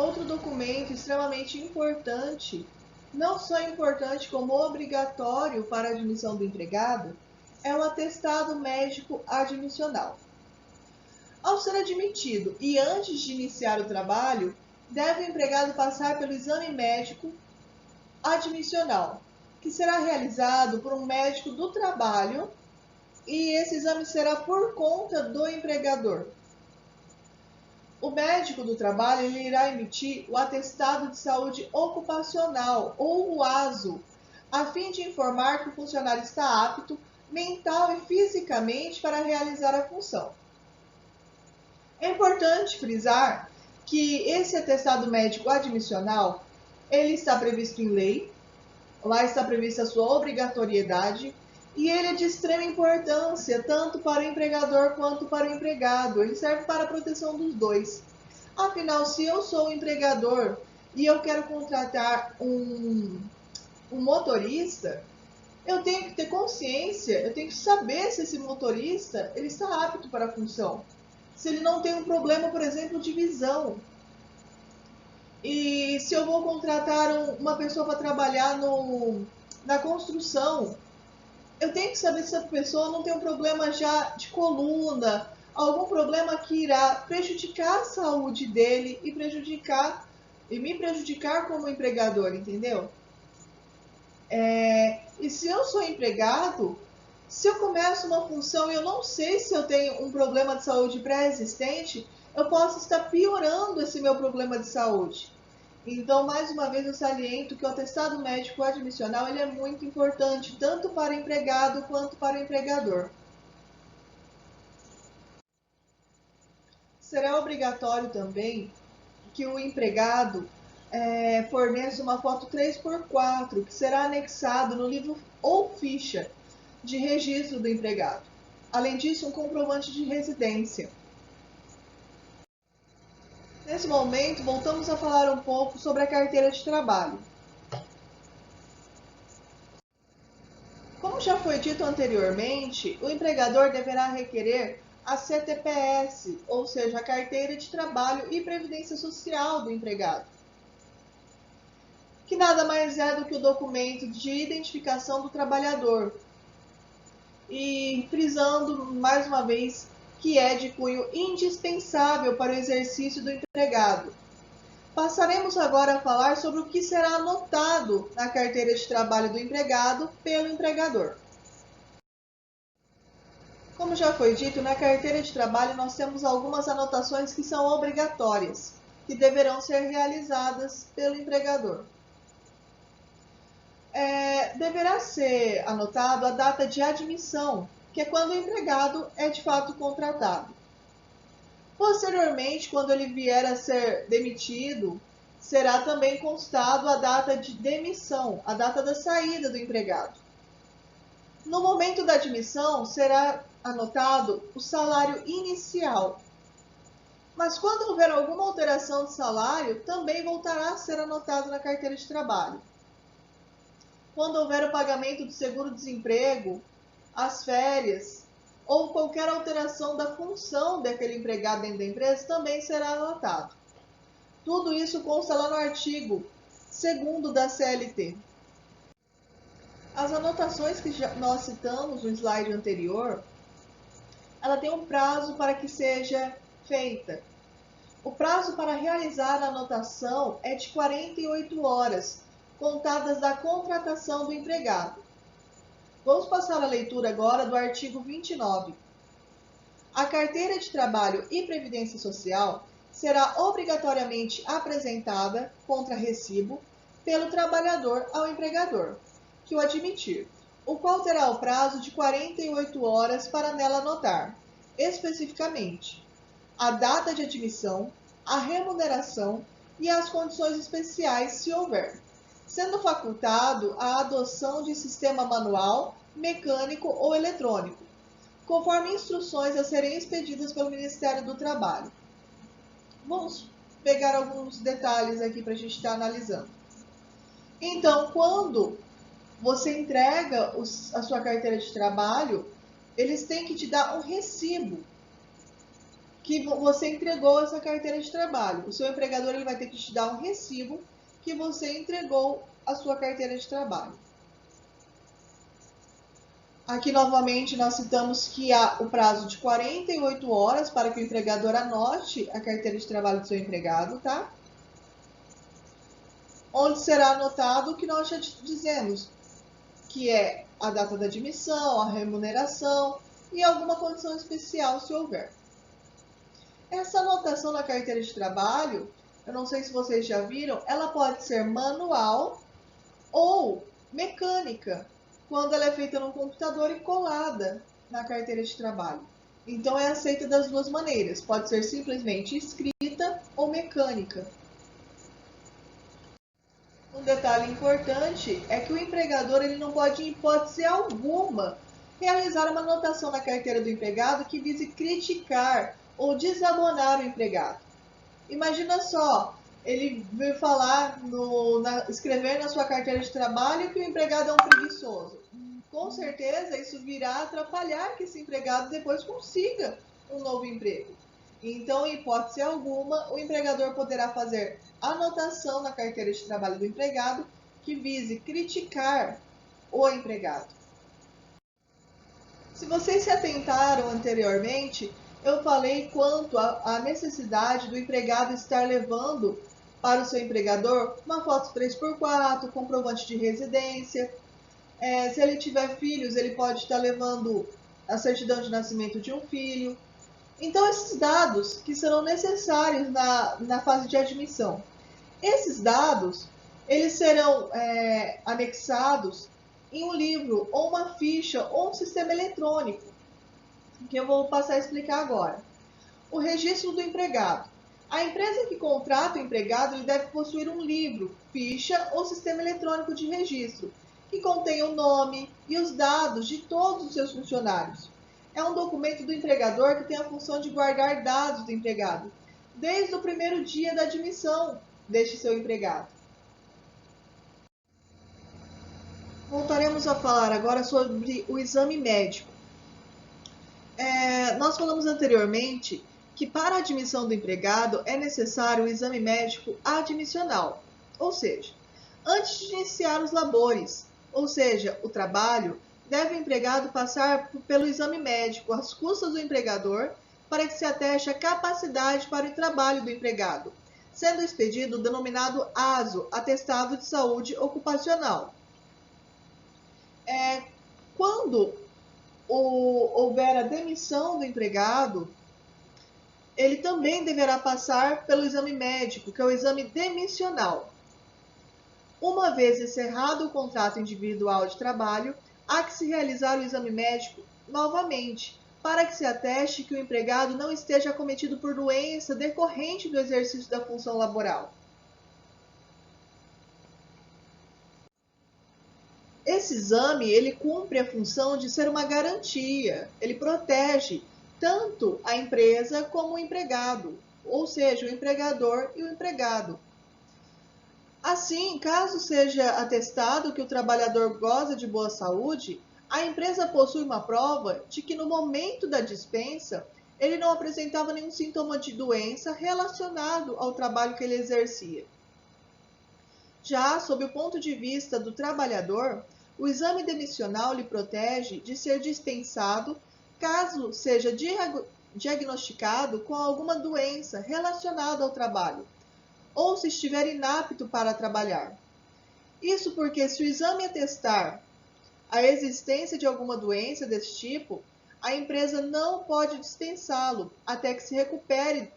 Outro documento extremamente importante, não só importante como obrigatório para a admissão do empregado, é o atestado médico admissional. Ao ser admitido e antes de iniciar o trabalho, deve o empregado passar pelo exame médico admissional, que será realizado por um médico do trabalho, e esse exame será por conta do empregador. O médico do trabalho ele irá emitir o atestado de saúde ocupacional, ou o ASO, a fim de informar que o funcionário está apto mental e fisicamente para realizar a função. É importante frisar que esse atestado médico admissional, ele está previsto em lei, lá está prevista a sua obrigatoriedade, e ele é de extrema importância, tanto para o empregador quanto para o empregado. Ele serve para a proteção dos dois. Afinal, se eu sou o empregador e eu quero contratar um motorista, eu tenho que ter consciência, eu tenho que saber se esse motorista ele está apto para a função. Se ele não tem um problema, por exemplo, de visão. E se eu vou contratar uma pessoa para trabalhar na construção, eu tenho que saber se essa pessoa não tem um problema já de coluna, algum problema que irá prejudicar a saúde dele e me prejudicar como empregador, entendeu? E se eu sou empregado, se eu começo uma função e eu não sei se eu tenho um problema de saúde pré-existente, eu posso estar piorando esse meu problema de saúde. Então, mais uma vez, eu saliento que o atestado médico admissional ele é muito importante, tanto para o empregado quanto para o empregador. Será obrigatório também que o empregado forneça uma foto 3x4, que será anexado no livro ou ficha de registro do empregado. Além disso, um comprovante de residência. Nesse momento, voltamos a falar um pouco sobre a carteira de trabalho. Como já foi dito anteriormente, o empregador deverá requerer a CTPS, ou seja, a Carteira de Trabalho e Previdência Social do empregado, que nada mais é do que o documento de identificação do trabalhador. E frisando mais uma vez que é de cunho indispensável para o exercício do empregado. Passaremos agora a falar sobre o que será anotado na carteira de trabalho do empregado pelo empregador. Como já foi dito, na carteira de trabalho nós temos algumas anotações que são obrigatórias, que deverão ser realizadas pelo empregador. Deverá ser anotado a data de admissão, que é quando o empregado é de fato contratado. Posteriormente, quando ele vier a ser demitido, será também constado a data de demissão, a data da saída do empregado. No momento da admissão, será anotado o salário inicial. Mas quando houver alguma alteração de salário, também voltará a ser anotado na carteira de trabalho. Quando houver o pagamento do seguro-desemprego, as férias, ou qualquer alteração da função daquele empregado dentro da empresa, também será anotado. Tudo isso consta lá no artigo 2º da CLT. As anotações que nós citamos no slide anterior, ela tem um prazo para que seja feita. O prazo para realizar a anotação é de 48 horas, contadas da contratação do empregado. Vamos passar a leitura agora do artigo 29. A carteira de trabalho e previdência social será obrigatoriamente apresentada contra recibo pelo trabalhador ao empregador, que o admitir, o qual terá o prazo de 48 horas para nela anotar, especificamente, a data de admissão, a remuneração e as condições especiais, se houver, sendo facultado a adoção de sistema manual, mecânico ou eletrônico, conforme instruções a serem expedidas pelo Ministério do Trabalho. Vamos pegar alguns detalhes aqui para a gente estar analisando. Então, quando você entrega a sua carteira de trabalho, eles têm que te dar um recibo, que você entregou essa carteira de trabalho. O seu empregador ele vai ter que te dar um recibo que você entregou a sua carteira de trabalho. Aqui novamente nós citamos que há o prazo de 48 horas para que o empregador anote a carteira de trabalho do seu empregado, tá? Onde será anotado o que nós já dizemos, que é a data da admissão, a remuneração e alguma condição especial se houver. Essa anotação na carteira de trabalho, eu não sei se vocês já viram, ela pode ser manual ou mecânica, quando ela é feita no computador e colada na carteira de trabalho. Então é aceita das duas maneiras, pode ser simplesmente escrita ou mecânica. Um detalhe importante é que o empregador ele não pode, em hipótese alguma, realizar uma anotação na carteira do empregado que vise criticar ou desabonar o empregado. Imagina só, ele veio falar, escrever na sua carteira de trabalho que o empregado é um preguiçoso. Com certeza isso virá atrapalhar que esse empregado depois consiga um novo emprego. Então, em hipótese alguma, o empregador poderá fazer anotação na carteira de trabalho do empregado que vise criticar o empregado. Se vocês se atentaram anteriormente, eu falei quanto à necessidade do empregado estar levando para o seu empregador uma foto 3x4, comprovante de residência. Se ele tiver filhos, ele pode estar levando a certidão de nascimento de um filho. Então, esses dados que serão necessários na fase de admissão. Esses dados, eles serão anexados em um livro, ou uma ficha, ou um sistema eletrônico, que eu vou passar a explicar agora. O registro do empregado. A empresa que contrata o empregado ele deve possuir um livro, ficha ou sistema eletrônico de registro, que contém o nome e os dados de todos os seus funcionários. É um documento do empregador que tem a função de guardar dados do empregado, desde o primeiro dia da admissão deste seu empregado. Voltaremos a falar agora sobre o exame médico. Nós falamos anteriormente que para a admissão do empregado é necessário o exame médico admissional, ou seja, antes de iniciar os labores, ou seja, o trabalho, deve o empregado passar pelo exame médico às custas do empregador para que se ateste a capacidade para o trabalho do empregado, sendo expedido o denominado ASO, Atestado de Saúde Ocupacional. Quando houver a demissão do empregado, ele também deverá passar pelo exame médico, que é o exame demissional. Uma vez encerrado o contrato individual de trabalho, há que se realizar o exame médico novamente, para que se ateste que o empregado não esteja acometido por doença decorrente do exercício da função laboral. Esse exame, ele cumpre a função de ser uma garantia, ele protege tanto a empresa como o empregado, ou seja, o empregador e o empregado. Assim, caso seja atestado que o trabalhador goza de boa saúde, a empresa possui uma prova de que no momento da dispensa ele não apresentava nenhum sintoma de doença relacionado ao trabalho que ele exercia. Já sob o ponto de vista do trabalhador, o exame demissional lhe protege de ser dispensado caso seja diagnosticado com alguma doença relacionada ao trabalho, ou se estiver inapto para trabalhar. Isso porque se o exame atestar a existência de alguma doença desse tipo, a empresa não pode dispensá-lo até que se recupere.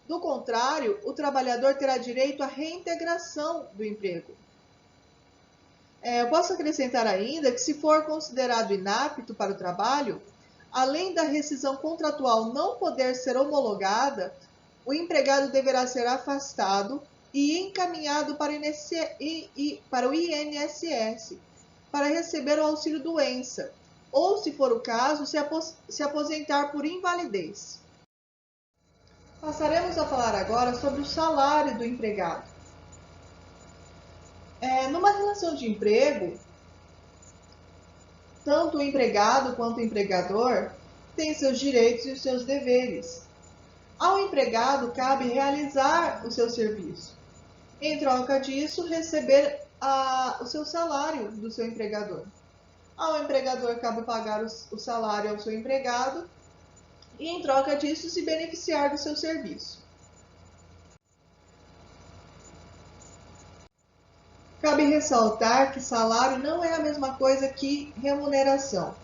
Do contrário, o trabalhador terá direito à reintegração do emprego. Eu posso acrescentar ainda que, se for considerado inapto para o trabalho, além da rescisão contratual não poder ser homologada, o empregado deverá ser afastado e encaminhado para o INSS para receber o auxílio-doença, ou, se for o caso, se aposentar por invalidez. Passaremos a falar agora sobre o salário do empregado. Numa relação de emprego, tanto o empregado quanto o empregador têm seus direitos e os seus deveres. Ao empregado cabe realizar o seu serviço. Em troca disso, receber o seu salário do seu empregador. Ao empregador cabe pagar o salário ao seu empregado e, em troca disso, se beneficiar do seu serviço. Cabe ressaltar que salário não é a mesma coisa que remuneração.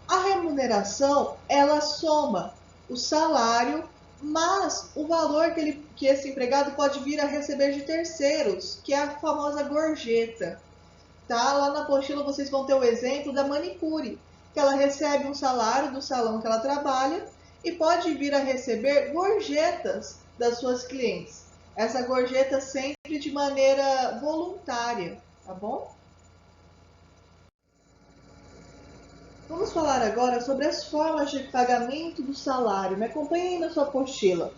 A remuneração, ela soma o salário, mas o valor que esse empregado pode vir a receber de terceiros, que é a famosa gorjeta. Tá? Lá na apostila vocês vão ter o exemplo da manicure, que ela recebe um salário do salão que ela trabalha e pode vir a receber gorjetas das suas clientes. Essa gorjeta sempre de maneira voluntária, tá bom? Vamos falar agora sobre as formas de pagamento do salário. Me acompanhe aí na sua apostila.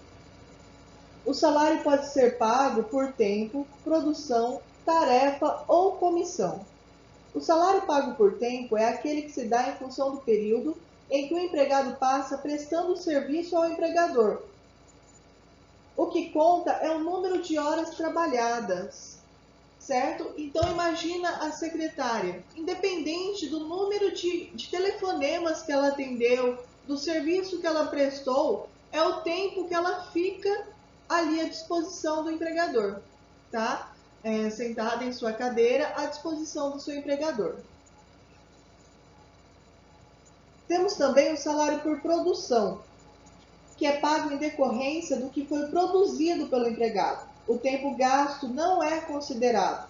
O salário pode ser pago por tempo, produção, tarefa ou comissão. O salário pago por tempo é aquele que se dá em função do período em que o empregado passa prestando serviço ao empregador. O que conta é o número de horas trabalhadas, certo? Então imagina a secretária, independente do número de telefonemas que ela atendeu, do serviço que ela prestou, é o tempo que ela fica ali à disposição do empregador, tá? Sentada em sua cadeira à disposição do seu empregador. Temos também o salário por produção, que é pago em decorrência do que foi produzido pelo empregado. O tempo gasto não é considerado.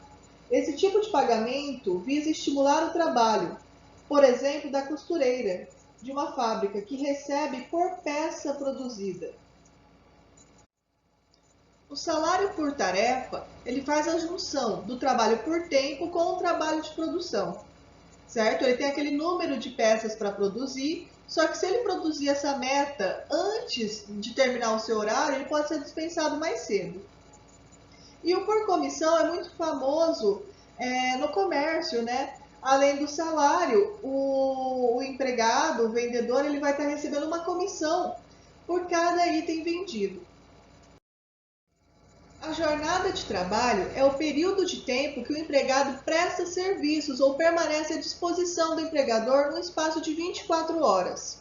Esse tipo de pagamento visa estimular o trabalho, por exemplo, da costureira de uma fábrica que recebe por peça produzida. O salário por tarefa, ele faz a junção do trabalho por tempo com o trabalho de produção, certo? Ele tem aquele número de peças para produzir, só que se ele produzir essa meta antes de terminar o seu horário, ele pode ser dispensado mais cedo. E o por comissão é muito famoso no comércio, né? Além do salário, o empregado, o vendedor, ele vai estar recebendo uma comissão por cada item vendido. A jornada de trabalho é o período de tempo que o empregado presta serviços ou permanece à disposição do empregador no espaço de 24 horas.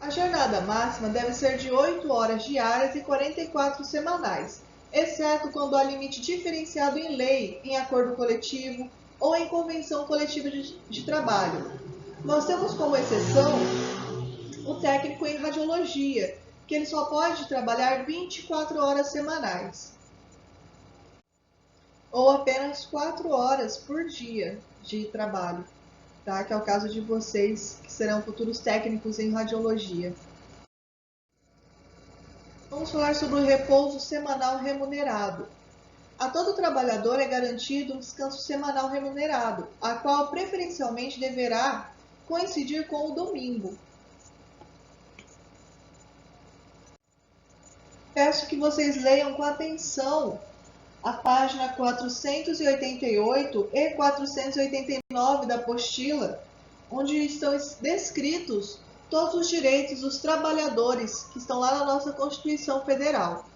A jornada máxima deve ser de 8 horas diárias e 44 semanais, exceto quando há limite diferenciado em lei, em acordo coletivo ou em convenção coletiva de trabalho. Nós temos como exceção o técnico em radiologia, que ele só pode trabalhar 24 horas semanais, ou apenas 4 horas por dia de trabalho, tá? Que é o caso de vocês que serão futuros técnicos em radiologia. Vamos falar sobre o repouso semanal remunerado. A todo trabalhador é garantido um descanso semanal remunerado, a qual preferencialmente deverá coincidir com o domingo. Peço que vocês leiam com atenção a página 488 e 489 da apostila, onde estão descritos todos os direitos dos trabalhadores que estão lá na nossa Constituição Federal.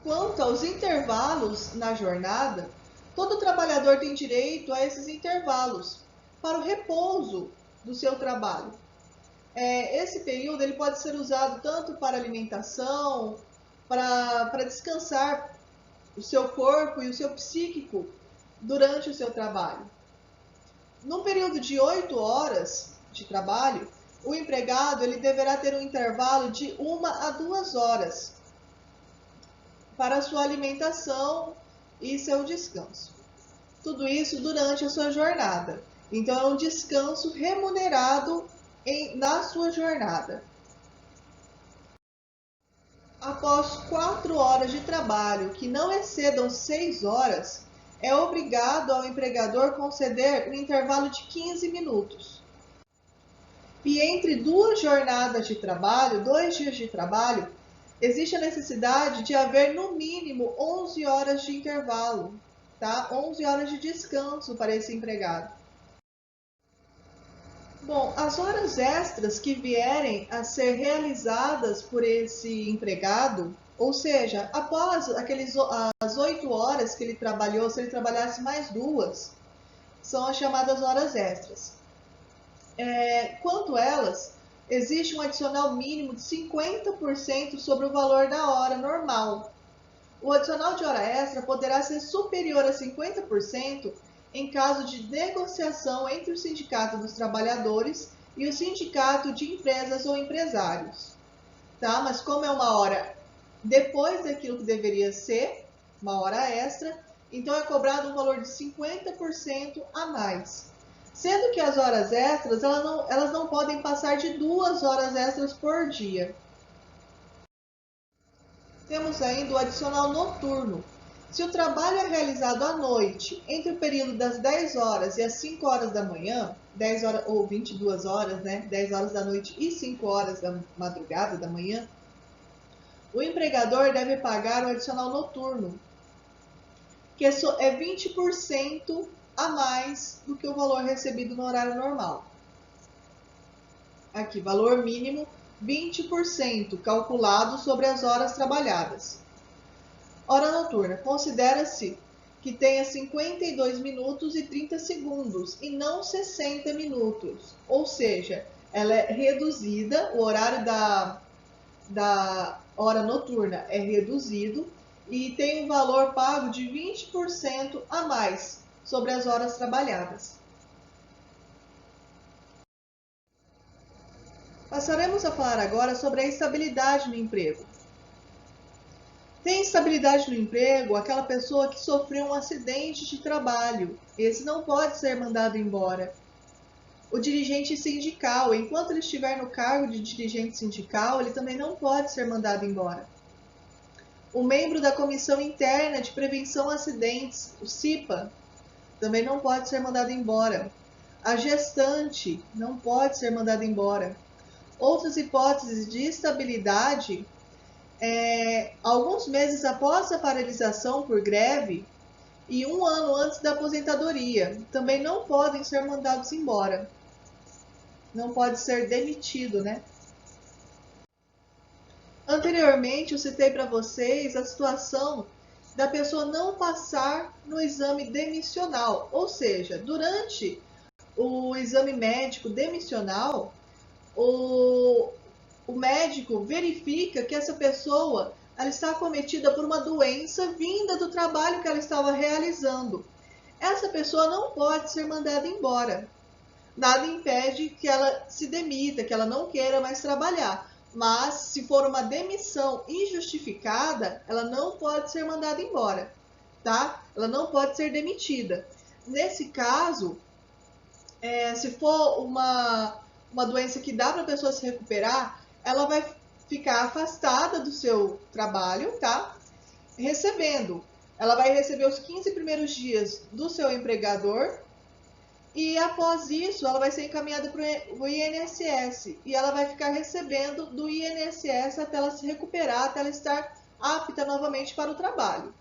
Quanto aos intervalos na jornada, todo trabalhador tem direito a esses intervalos para o repouso do seu trabalho. Esse período ele pode ser usado tanto para alimentação, para descansar o seu corpo e o seu psíquico durante o seu trabalho. No período de 8 horas de trabalho, o empregado ele deverá ter um intervalo de 1 a 2 horas para a sua alimentação e seu descanso. Tudo isso durante a sua jornada. Então, é um descanso remunerado na sua jornada. Após 4 horas de trabalho que não excedam 6 horas, é obrigado ao empregador conceder um intervalo de 15 minutos. E entre 2 jornadas de trabalho, 2 dias de trabalho, existe a necessidade de haver no mínimo 11 horas de intervalo, tá? 11 horas de descanso para esse empregado. Bom, as horas extras que vierem a ser realizadas por esse empregado, ou seja, após as 8 horas que ele trabalhou, se ele trabalhasse mais 2, são as chamadas horas extras. Quanto elas, existe um adicional mínimo de 50% sobre o valor da hora normal. O adicional de hora extra poderá ser superior a 50% em caso de negociação entre o Sindicato dos Trabalhadores e o Sindicato de Empresas ou Empresários. Tá? Mas como é uma hora depois daquilo que deveria ser, uma hora extra, então é cobrado um valor de 50% a mais. Sendo que as horas extras, elas não podem passar de 2 horas extras por dia. Temos ainda o adicional noturno. Se o trabalho é realizado à noite, entre o período das 10 horas e as 5 horas da manhã, 10 horas ou 22 horas, né? 10 horas da noite e 5 horas da madrugada, da manhã, o empregador deve pagar o adicional noturno, que é 20% a mais do que o valor recebido no horário normal. Aqui, valor mínimo 20%, calculado sobre as horas trabalhadas. Hora noturna, considera-se que tenha 52 minutos e 30 segundos e não 60 minutos. Ou seja, ela é reduzida, o horário da hora noturna é reduzido e tem um valor pago de 20% a mais sobre as horas trabalhadas. Passaremos a falar agora sobre a estabilidade no emprego. Tem estabilidade no emprego aquela pessoa que sofreu um acidente de trabalho. Esse não pode ser mandado embora. O dirigente sindical, enquanto ele estiver no cargo de dirigente sindical, ele também não pode ser mandado embora. O membro da Comissão Interna de Prevenção a Acidentes, o CIPA, também não pode ser mandado embora. A gestante não pode ser mandada embora. Outras hipóteses de estabilidade, alguns meses após a paralisação por greve e 1 ano antes da aposentadoria, também não podem ser mandados embora. Não pode ser demitido, né? Anteriormente, eu citei para vocês a situação da pessoa não passar no exame demissional, ou seja, durante o exame médico demissional, o médico verifica que essa pessoa ela está acometida por uma doença vinda do trabalho que ela estava realizando. Essa pessoa não pode ser mandada embora. Nada impede que ela se demita, que ela não queira mais trabalhar. Mas, se for uma demissão injustificada, ela não pode ser mandada embora, tá? Ela não pode ser demitida. Nesse caso, se for uma doença que dá para a pessoa se recuperar, ela vai ficar afastada do seu trabalho, tá? Recebendo. Ela vai receber os 15 primeiros dias do seu empregador e após isso ela vai ser encaminhada para o INSS e ela vai ficar recebendo do INSS até ela se recuperar, até ela estar apta novamente para o trabalho,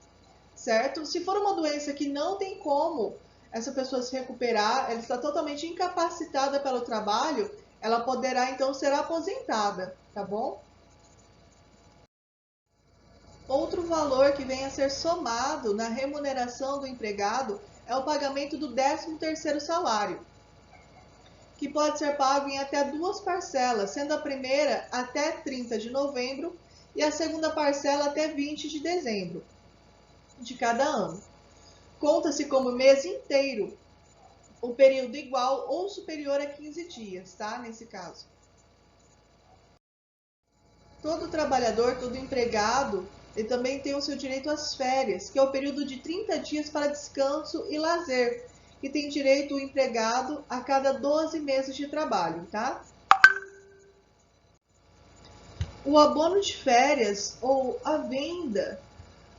certo? Se for uma doença que não tem como essa pessoa se recuperar, ela está totalmente incapacitada pelo trabalho, ela poderá então ser aposentada, tá bom? Outro valor que vem a ser somado na remuneração do empregado é o pagamento do 13º salário, que pode ser pago em até 2 parcelas, sendo a primeira até 30 de novembro e a segunda parcela até 20 de dezembro de cada ano. Conta-se como mês inteiro o período igual ou superior a 15 dias, tá? Nesse caso. Todo trabalhador, todo empregado, ele também tem o seu direito às férias, que é o período de 30 dias para descanso e lazer, que tem direito o empregado a cada 12 meses de trabalho, tá? O abono de férias ou a venda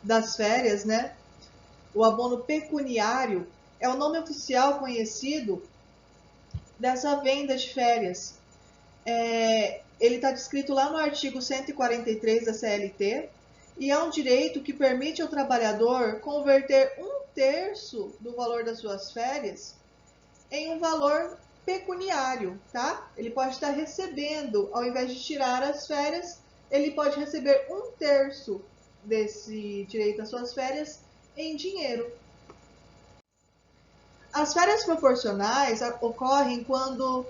das férias, né? O abono pecuniário é o nome oficial conhecido dessa venda de férias. Ele está descrito lá no artigo 143 da CLT e é um direito que permite ao trabalhador converter 1/3 do valor das suas férias em um valor pecuniário, tá? Ele pode estar recebendo, ao invés de tirar as férias, ele pode receber 1/3 desse direito às suas férias em dinheiro. As férias proporcionais ocorrem quando,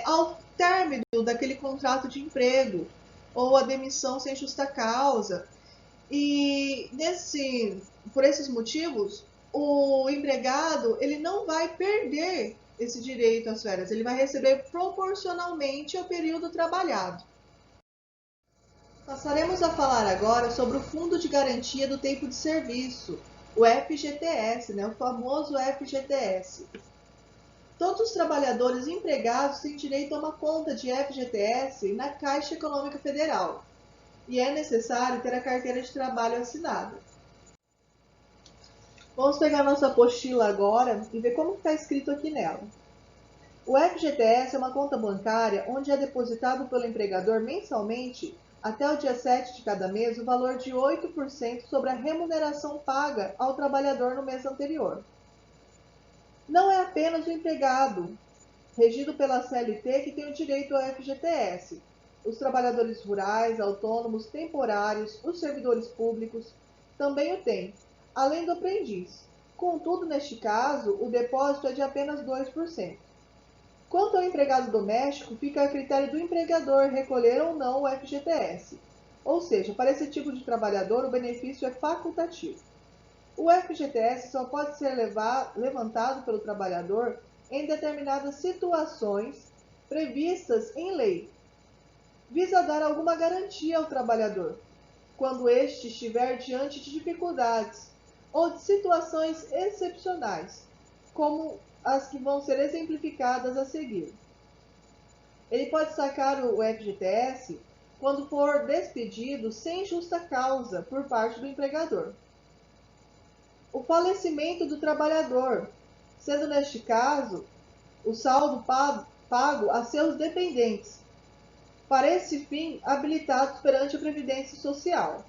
ao término daquele contrato de emprego ou a demissão sem justa causa, e por esses motivos, o empregado ele não vai perder esse direito às férias, ele vai receber proporcionalmente ao período trabalhado. Passaremos a falar agora sobre o Fundo de Garantia do Tempo de Serviço, o FGTS, o famoso FGTS. Todos os trabalhadores empregados têm direito a uma conta de FGTS na Caixa Econômica Federal e é necessário ter a carteira de trabalho assinada. Vamos pegar nossa apostila agora e ver como está escrito aqui nela. O FGTS é uma conta bancária onde é depositado pelo empregador mensalmente, até o dia 7 de cada mês, o valor de 8% sobre a remuneração paga ao trabalhador no mês anterior. Não é apenas o empregado, regido pela CLT, que tem o direito ao FGTS. Os trabalhadores rurais, autônomos, temporários, os servidores públicos também o têm, além do aprendiz. Contudo, neste caso, o depósito é de apenas 2%. Quanto ao empregado doméstico, fica a critério do empregador recolher ou não o FGTS. Ou seja, para esse tipo de trabalhador, o benefício é facultativo. O FGTS só pode ser levantado pelo trabalhador em determinadas situações previstas em lei. Visa dar alguma garantia ao trabalhador, quando este estiver diante de dificuldades ou de situações excepcionais, como as que vão ser exemplificadas a seguir. Ele pode sacar o FGTS quando for despedido sem justa causa por parte do empregador. O falecimento do trabalhador, sendo neste caso o saldo pago a seus dependentes, para esse fim habilitados perante a Previdência Social.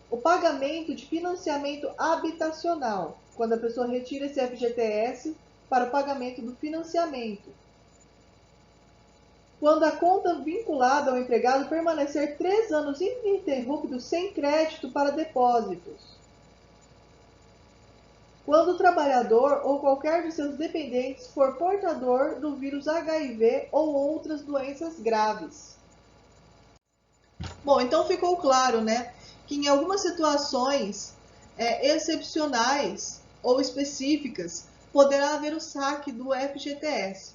O pagamento de financiamento habitacional, quando a pessoa retira esse FGTS para o pagamento do financiamento. Quando a conta vinculada ao empregado permanecer 3 anos ininterruptos sem crédito para depósitos. Quando o trabalhador ou qualquer de seus dependentes for portador do vírus HIV ou outras doenças graves. Bom, então ficou claro, que em algumas situações excepcionais ou específicas poderá haver o saque do FGTS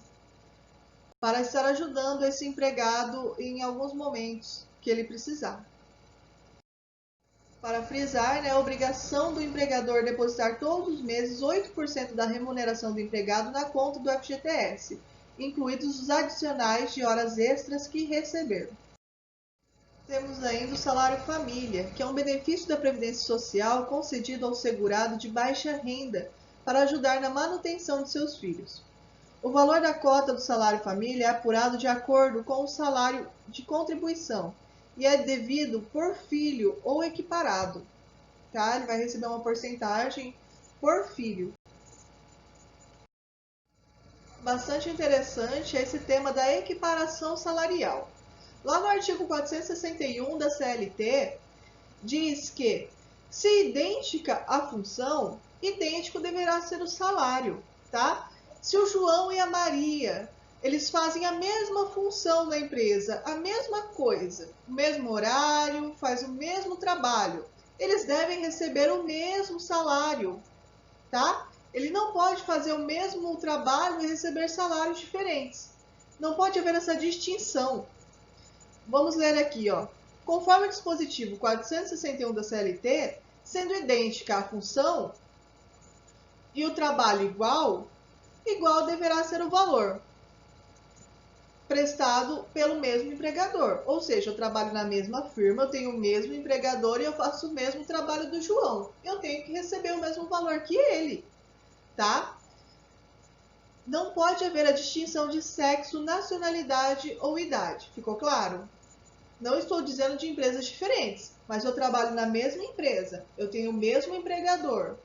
para estar ajudando esse empregado em alguns momentos que ele precisar. Para frisar, é a obrigação do empregador depositar todos os meses 8% da remuneração do empregado na conta do FGTS, incluídos os adicionais de horas extras que receber. Temos ainda o salário família, que é um benefício da Previdência Social concedido ao segurado de baixa renda para ajudar na manutenção de seus filhos. O valor da cota do salário família é apurado de acordo com o salário de contribuição e é devido por filho ou equiparado, tá? Ele vai receber uma porcentagem por filho. Bastante interessante é esse tema da equiparação salarial. Lá no artigo 461 da CLT, diz que, se idêntica a função, idêntico deverá ser o salário, tá? Se o João e a Maria, eles fazem a mesma função na empresa, a mesma coisa, o mesmo horário, faz o mesmo trabalho, eles devem receber o mesmo salário, tá? Ele não pode fazer o mesmo trabalho e receber salários diferentes. Não pode haver essa distinção. Vamos ler aqui, ó. Conforme o dispositivo 461 da CLT, sendo idêntica a função e o trabalho igual deverá ser o valor prestado pelo mesmo empregador. Ou seja, eu trabalho na mesma firma, eu tenho o mesmo empregador e eu faço o mesmo trabalho do João. Eu tenho que receber o mesmo valor que ele, tá? Não pode haver a distinção de sexo, nacionalidade ou idade. Ficou claro? Não estou dizendo de empresas diferentes, mas eu trabalho na mesma empresa, eu tenho o mesmo empregador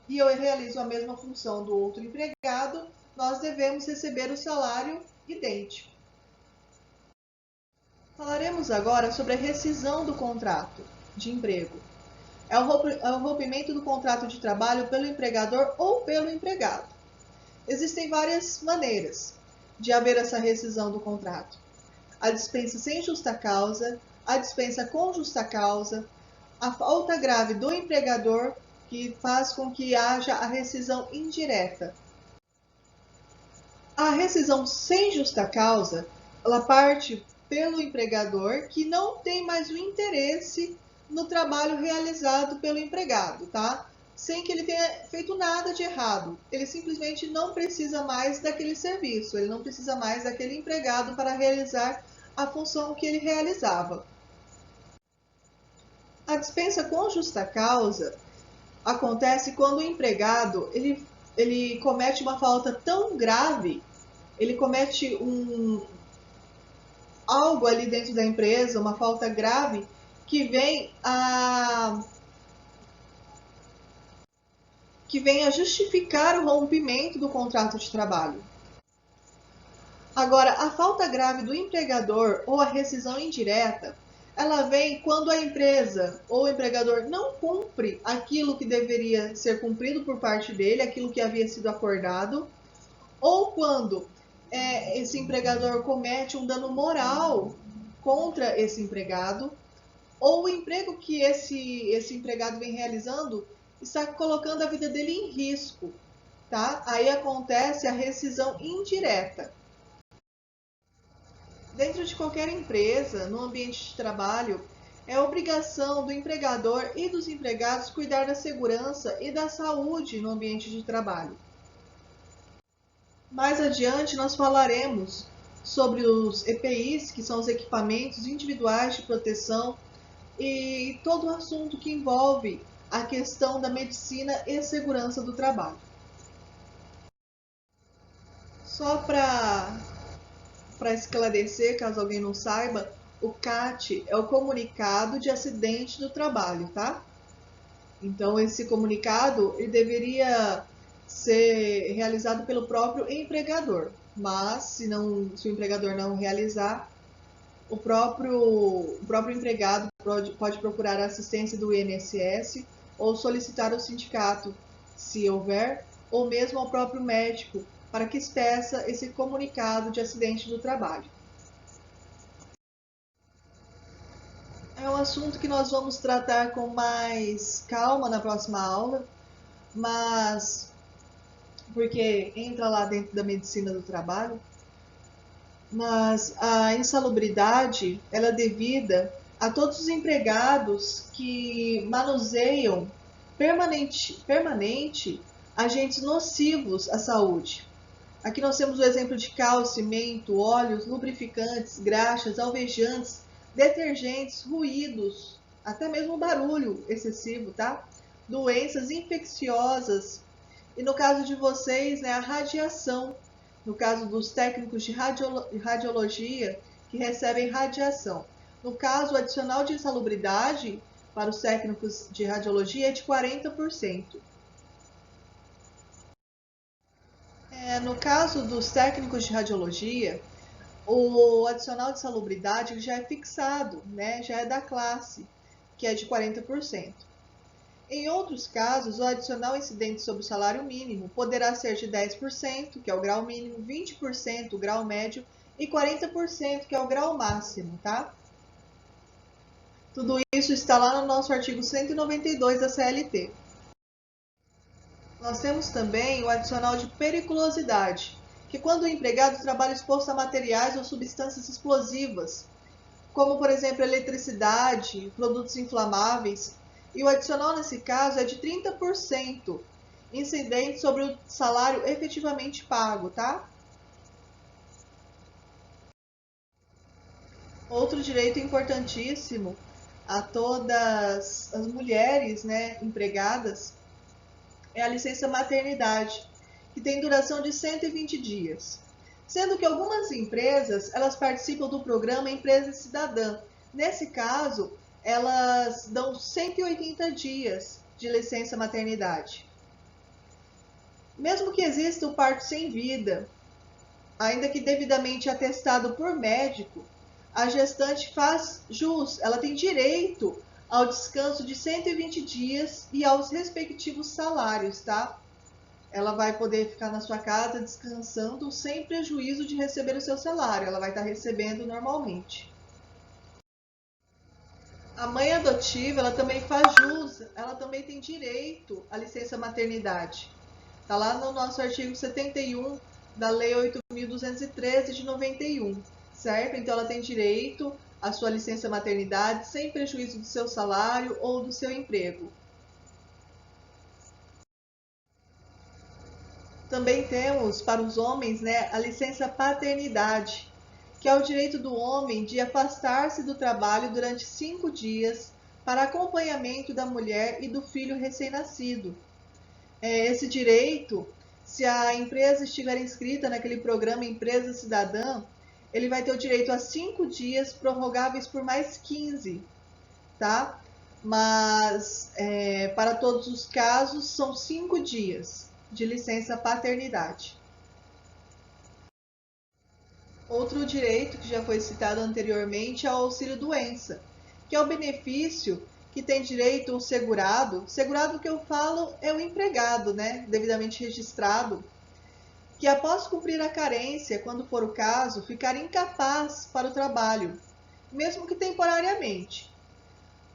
e eu realizo a mesma função do outro empregado, nós devemos receber o salário idêntico. Falaremos agora sobre a rescisão do contrato de emprego. É o rompimento do contrato de trabalho pelo empregador ou pelo empregado. Existem várias maneiras de haver essa rescisão do contrato. A dispensa sem justa causa, a dispensa com justa causa, a falta grave do empregador, que faz com que haja a rescisão indireta. A rescisão sem justa causa, ela parte pelo empregador que não tem mais o interesse no trabalho realizado pelo empregado, tá? Sem que ele tenha feito nada de errado. Ele simplesmente não precisa mais daquele serviço, ele não precisa mais daquele empregado para realizar a função que ele realizava. A dispensa com justa causa acontece quando o empregado ele comete uma falta tão grave, ele comete algo ali dentro da empresa, uma falta grave, que vem a justificar o rompimento do contrato de trabalho. Agora, a falta grave do empregador ou a rescisão indireta, ela vem quando a empresa ou o empregador não cumpre aquilo que deveria ser cumprido por parte dele, aquilo que havia sido acordado, ou quando esse empregador comete um dano moral contra esse empregado, ou o emprego que esse empregado vem realizando está colocando a vida dele em risco, tá? Aí acontece a rescisão indireta. Dentro de qualquer empresa, no ambiente de trabalho, é obrigação do empregador e dos empregados cuidar da segurança e da saúde no ambiente de trabalho. Mais adiante, nós falaremos sobre os EPIs, que são os equipamentos individuais de proteção, e todo o assunto que envolve a questão da medicina e segurança do trabalho. Só para esclarecer, caso alguém não saiba, o CAT é o Comunicado de Acidente do Trabalho, tá? Então, esse comunicado ele deveria ser realizado pelo próprio empregador, mas se o empregador não realizar, o próprio empregado pode procurar a assistência do INSS ou solicitar ao sindicato, se houver, ou mesmo ao próprio médico, para que expeça esse comunicado de acidente do trabalho. É um assunto que nós vamos tratar com mais calma na próxima aula, mas porque entra lá dentro da medicina do trabalho, mas a insalubridade ela é devida a todos os empregados que manuseiam permanente agentes nocivos à saúde. Aqui nós temos o exemplo de cal, cimento, óleos, lubrificantes, graxas, alvejantes, detergentes, ruídos, até mesmo barulho excessivo, tá? Doenças infecciosas e no caso de vocês, né, a radiação. No caso dos técnicos de radiologia que recebem radiação. No caso, o adicional de insalubridade para os técnicos de radiologia é de 40%. No caso dos técnicos de radiologia, o adicional de insalubridade já é fixado, né? Já é da classe, que é de 40%. Em outros casos, o adicional incidente sobre o salário mínimo poderá ser de 10%, que é o grau mínimo, 20%, o grau médio, e 40%, que é o grau máximo, tá? Tudo isso está lá no nosso artigo 192 da CLT. Nós temos também o adicional de periculosidade, que é quando o empregado trabalha exposto a materiais ou substâncias explosivas, como por exemplo eletricidade, produtos inflamáveis, e o adicional nesse caso é de 30%, incidente sobre o salário efetivamente pago, tá? Outro direito importantíssimo a todas as mulheres, né, empregadas, é a licença maternidade, que tem duração de 120 dias. Sendo que algumas empresas, elas participam do programa Empresa Cidadã. Nesse caso, elas dão 180 dias de licença maternidade. Mesmo que exista o parto sem vida, ainda que devidamente atestado por médico, a gestante faz jus, ela tem direito ao descanso de 120 dias e aos respectivos salários, tá? Ela vai poder ficar na sua casa descansando sem prejuízo de receber o seu salário, ela vai estar recebendo normalmente. A mãe adotiva, ela também faz jus, ela também tem direito à licença maternidade. Está lá no nosso artigo 71 da Lei 8.213 de 91, certo? Então ela tem direito à sua licença maternidade sem prejuízo do seu salário ou do seu emprego. Também temos para os homens, né, a licença paternidade, que é o direito do homem de afastar-se do trabalho durante 5 dias para acompanhamento da mulher e do filho recém-nascido. Esse direito, se a empresa estiver inscrita naquele programa Empresa Cidadã, ele vai ter o direito a 5 dias prorrogáveis por mais 15, tá? Mas para todos os casos são 5 dias de licença paternidade. Outro direito que já foi citado anteriormente é o auxílio-doença, que é o benefício que tem direito o segurado. Segurado que eu falo é o empregado, né, devidamente registrado, que após cumprir a carência, quando for o caso, ficar incapaz para o trabalho, mesmo que temporariamente,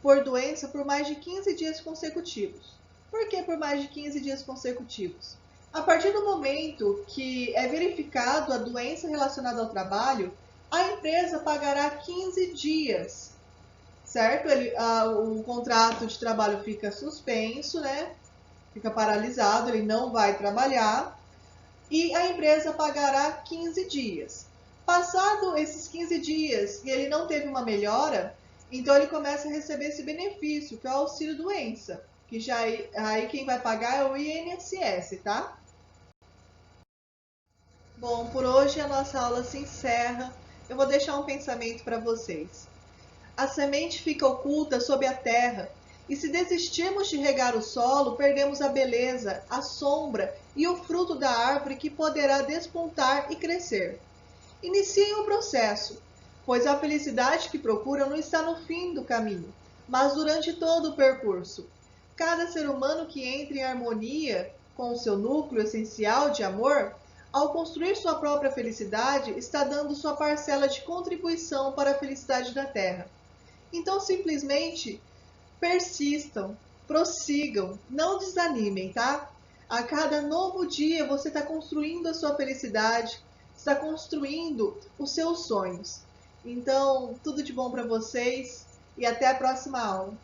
por doença por mais de 15 dias consecutivos. Por que por mais de 15 dias consecutivos? A partir do momento que é verificado a doença relacionada ao trabalho, a empresa pagará 15 dias, certo? O contrato de trabalho fica suspenso, né? Fica paralisado, ele não vai trabalhar e a empresa pagará 15 dias. Passado esses 15 dias e ele não teve uma melhora, então ele começa a receber esse benefício, que é o auxílio-doença, que já aí quem vai pagar é o INSS, tá? Bom, por hoje a nossa aula se encerra. Eu vou deixar um pensamento para vocês. A semente fica oculta sob a terra, e se desistirmos de regar o solo, perdemos a beleza, a sombra e o fruto da árvore que poderá despontar e crescer. Iniciem o processo, pois a felicidade que procuram não está no fim do caminho, mas durante todo o percurso. Cada ser humano que entra em harmonia com o seu núcleo essencial de amor, ao construir sua própria felicidade, está dando sua parcela de contribuição para a felicidade da Terra. Então, simplesmente persistam, prossigam, não desanimem, tá? A cada novo dia você está construindo a sua felicidade, está construindo os seus sonhos. Então, tudo de bom para vocês e até a próxima aula.